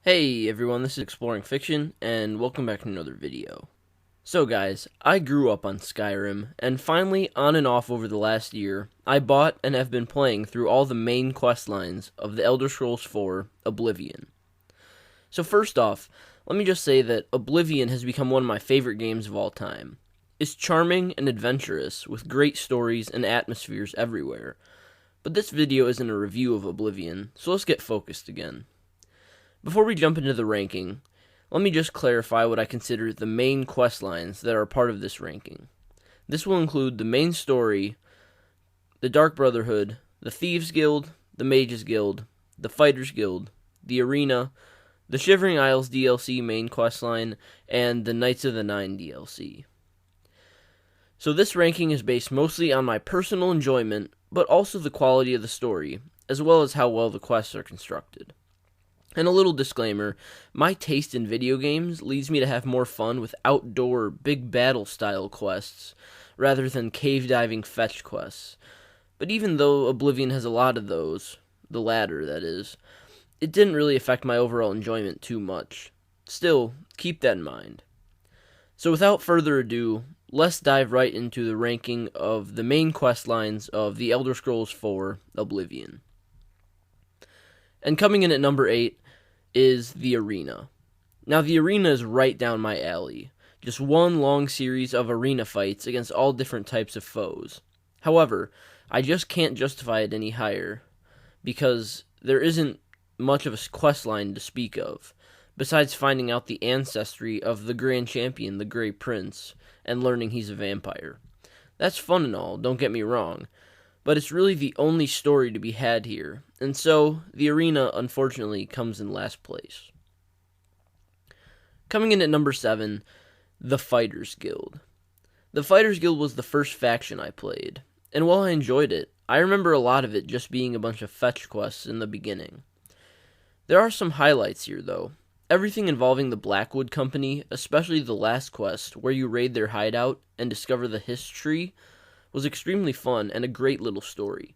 Hey everyone, this is Exploring Fiction, and welcome back to another video. So guys, I grew up on Skyrim, and finally, on and off over the last year, I bought and have been playing through all the main quest lines of the Elder Scrolls 4 Oblivion. So first off, let me just say that Oblivion has become one of my favorite games of all time. It's charming and adventurous, with great stories and atmospheres everywhere. But this video isn't a review of Oblivion, so let's get focused again. Before we jump into the ranking, let me just clarify what I consider the main quest lines that are part of this ranking. This will include the main story, the Dark Brotherhood, the Thieves Guild, the Mages Guild, the Fighters Guild, the Arena, the Shivering Isles DLC main quest line, and the Knights of the Nine DLC. So this ranking is based mostly on my personal enjoyment, but also the quality of the story, as well as how well the quests are constructed. And a little disclaimer, my taste in video games leads me to have more fun with outdoor, big battle style quests, rather than cave diving fetch quests. But even though Oblivion has a lot of those, the latter that is, it didn't really affect my overall enjoyment too much. Still, keep that in mind. So without further ado, let's dive right into the ranking of the main quest lines of The Elder Scrolls 4 Oblivion. And coming in at number 8 is the Arena. Now, the Arena is right down my alley. Just one long series of arena fights against all different types of foes. However, I just can't justify it any higher, because there isn't much of a quest line to speak of, besides finding out the ancestry of the Grand Champion, the Grey Prince, and learning he's a vampire. That's fun and all, don't get me wrong, but it's really the only story to be had here, and so the Arena unfortunately comes in last place. Coming in at number 7, the Fighters Guild. The Fighters Guild was the first faction I played, and while I enjoyed it, I remember a lot of it just being a bunch of fetch quests in the beginning. There are some highlights here though. Everything involving the Blackwood Company, especially the last quest where you raid their hideout and discover the Hiss Tree, was extremely fun and a great little story.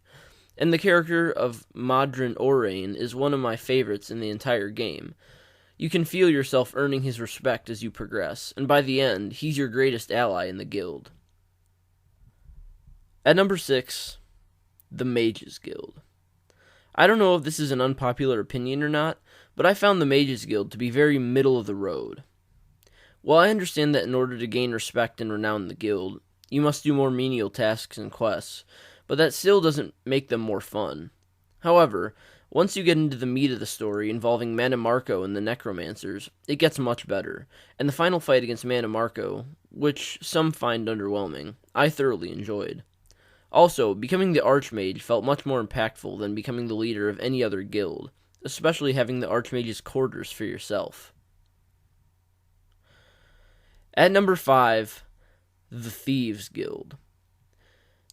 And the character of Modron Orain is one of my favorites in the entire game. You can feel yourself earning his respect as you progress, and by the end, he's your greatest ally in the guild. At number 6, the Mages Guild. I don't know if this is an unpopular opinion or not, but I found the Mages Guild to be very middle of the road. While I understand that in order to gain respect and renown in the guild, you must do more menial tasks and quests, but that still doesn't make them more fun. However, once you get into the meat of the story involving Mannimarco and the Necromancers, it gets much better, and the final fight against Mannimarco, which some find underwhelming, I thoroughly enjoyed. Also, becoming the Archmage felt much more impactful than becoming the leader of any other guild, especially having the Archmage's quarters for yourself. At number 5, the Thieves Guild.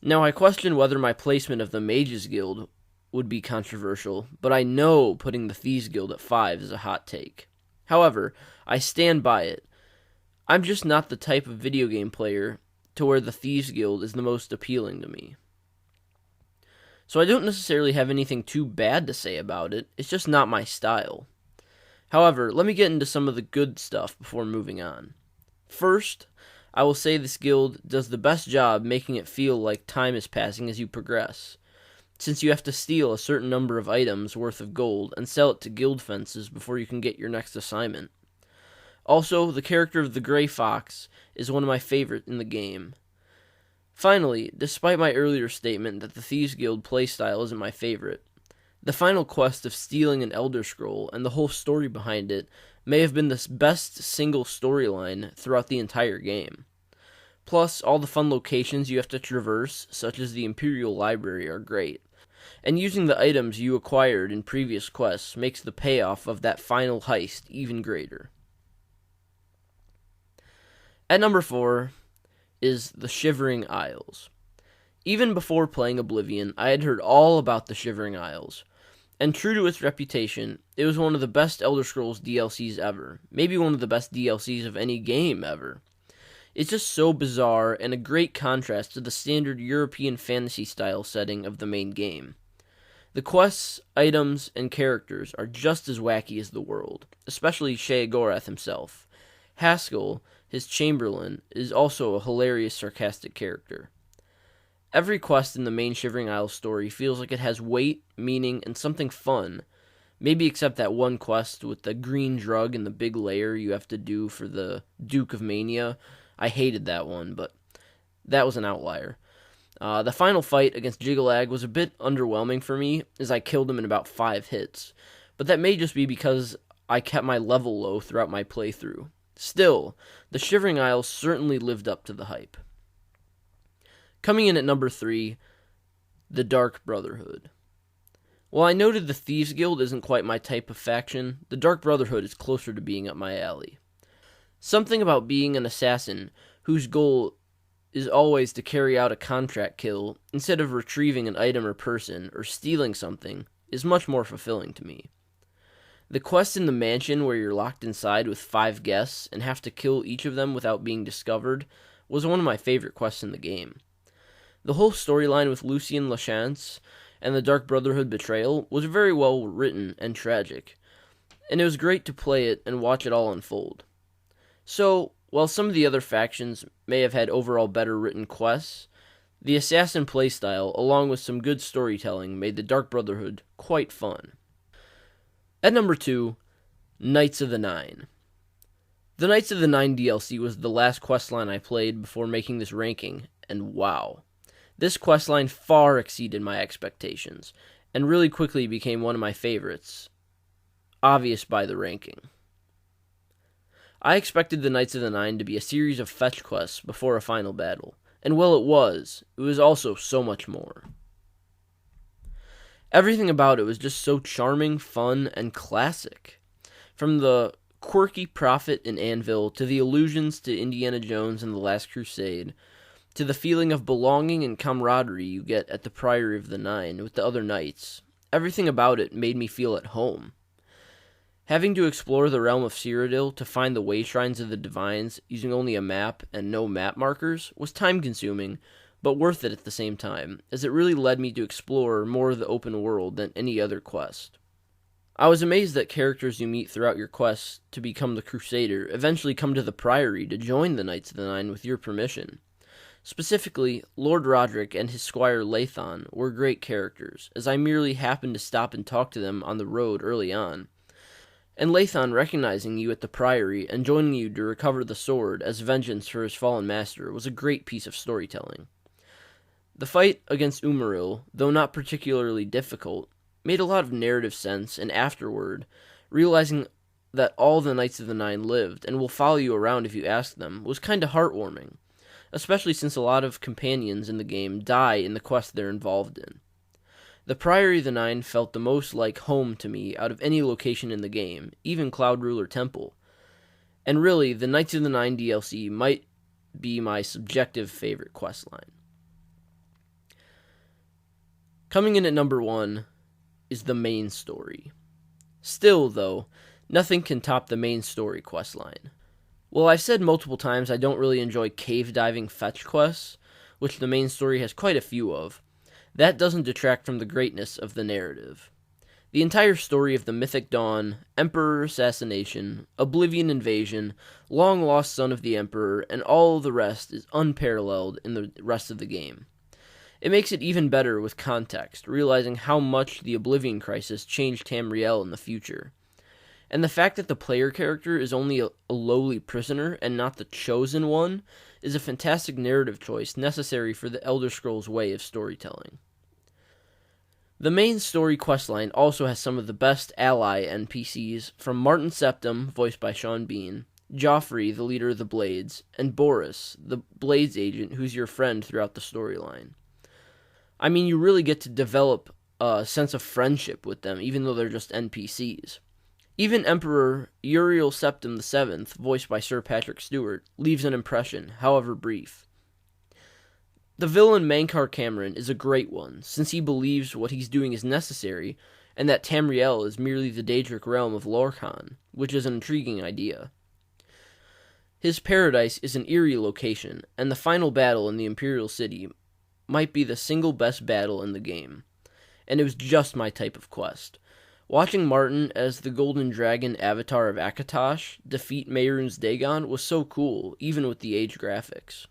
Now, I question whether my placement of the Mages Guild would be controversial, but I know putting the Thieves Guild at 5 is a hot take. However, I stand by it. I'm just not the type of video game player to where the Thieves Guild is the most appealing to me. So I don't necessarily have anything too bad to say about it, it's just not my style. However, let me get into some of the good stuff before moving on. First, I will say this guild does the best job making it feel like time is passing as you progress, since you have to steal a certain number of items worth of gold and sell it to guild fences before you can get your next assignment. Also, the character of the Grey Fox is one of my favorite in the game. Finally, despite my earlier statement that the Thieves Guild playstyle isn't my favorite, the final quest of stealing an Elder Scroll and the whole story behind it may have been the best single storyline throughout the entire game. Plus, all the fun locations you have to traverse, such as the Imperial Library, are great. And using the items you acquired in previous quests makes the payoff of that final heist even greater. At number 4 is the Shivering Isles. Even before playing Oblivion, I had heard all about the Shivering Isles, and true to its reputation, it was one of the best Elder Scrolls DLCs ever, maybe one of the best DLCs of any game ever. It's just so bizarre and a great contrast to the standard European fantasy style setting of the main game. The quests, items, and characters are just as wacky as the world, especially Sheogorath himself. Haskell, his Chamberlain, is also a hilarious, sarcastic character. Every quest in the main Shivering Isles story feels like it has weight, meaning, and something fun. Maybe except that one quest with the green drug and the big layer you have to do for the Duke of Mania. I hated that one, but that was an outlier. The final fight against Jiggalag was a bit underwhelming for me, as I killed him in about 5 hits, but that may just be because I kept my level low throughout my playthrough. Still, the Shivering Isles certainly lived up to the hype. Coming in at number 3, the Dark Brotherhood. While I noted the Thieves Guild isn't quite my type of faction, the Dark Brotherhood is closer to being up my alley. Something about being an assassin whose goal is always to carry out a contract kill instead of retrieving an item or person or stealing something is much more fulfilling to me. The quest in the mansion where you're locked inside with 5 guests and have to kill each of them without being discovered was one of my favorite quests in the game. The whole storyline with Lucien Lachance and the Dark Brotherhood betrayal was very well written and tragic, and it was great to play it and watch it all unfold. So, while some of the other factions may have had overall better written quests, the assassin playstyle, along with some good storytelling, made the Dark Brotherhood quite fun. At number 2, Knights of the Nine. The Knights of the Nine DLC was the last questline I played before making this ranking, and wow. This questline far exceeded my expectations, and really quickly became one of my favorites, obvious by the ranking. I expected the Knights of the Nine to be a series of fetch quests before a final battle, and while it was also so much more. Everything about it was just so charming, fun, and classic. From the quirky prophet in Anvil, to the allusions to Indiana Jones and the Last Crusade, to the feeling of belonging and camaraderie you get at the Priory of the Nine with the other knights, everything about it made me feel at home. Having to explore the realm of Cyrodiil to find the way shrines of the divines using only a map and no map markers was time-consuming, but worth it at the same time, as it really led me to explore more of the open world than any other quest. I was amazed that characters you meet throughout your quest to become the Crusader eventually come to the Priory to join the Knights of the Nine with your permission. Specifically, Lord Roderick and his squire Lathon were great characters, as I merely happened to stop and talk to them on the road early on. And Lathon recognizing you at the Priory and joining you to recover the sword as vengeance for his fallen master was a great piece of storytelling. The fight against Umaril, though not particularly difficult, made a lot of narrative sense, and afterward, realizing that all the Knights of the Nine lived and will follow you around if you ask them was kinda heartwarming, especially since a lot of companions in the game die in the quest they're involved in. The Priory of the Nine felt the most like home to me out of any location in the game, even Cloud Ruler Temple. And really, the Knights of the Nine DLC might be my subjective favorite questline. Coming in at number 1 is the main story. Still, though, nothing can top the main story questline. Well, I've said multiple times I don't really enjoy cave diving fetch quests, which the main story has quite a few of. That doesn't detract from the greatness of the narrative. The entire story of the Mythic Dawn, Emperor assassination, Oblivion invasion, long lost son of the Emperor, and all the rest is unparalleled in the rest of the game. It makes it even better with context, realizing how much the Oblivion crisis changed Tamriel in the future. And the fact that the player character is only a lowly prisoner and not the chosen one is a fantastic narrative choice necessary for the Elder Scrolls way of storytelling. The main story questline also has some of the best ally NPCs, from Martin Septim, voiced by Sean Bean, Joffrey, the leader of the Blades, and Boris, the Blades agent who's your friend throughout the storyline. I mean, you really get to develop a sense of friendship with them, even though they're just NPCs. Even Emperor Uriel Septim VII, voiced by Sir Patrick Stewart, leaves an impression, however brief. The villain Mankar Cameron is a great one, since he believes what he's doing is necessary, and that Tamriel is merely the Daedric realm of Lorkhan, which is an intriguing idea. His paradise is an eerie location, and the final battle in the Imperial City might be the single best battle in the game. and it was just my type of quest. Watching Martin as the Golden Dragon avatar of Akatosh defeat Mehrunes Dagon was so cool, even with the age graphics.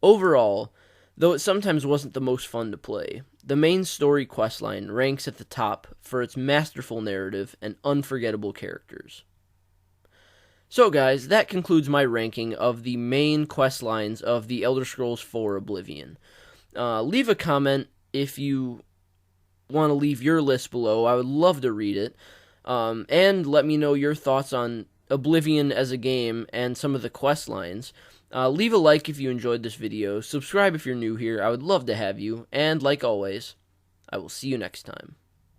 Overall, though it sometimes wasn't the most fun to play, the main story questline ranks at the top for its masterful narrative and unforgettable characters. So guys, that concludes my ranking of the main questlines of The Elder Scrolls IV Oblivion. Leave a comment if you want to leave your list below. I would love to read it. And let me know your thoughts on Oblivion as a game and some of the quest lines. Leave a like if you enjoyed this video. Subscribe if you're new here. I would love to have you. And like always, I will see you next time.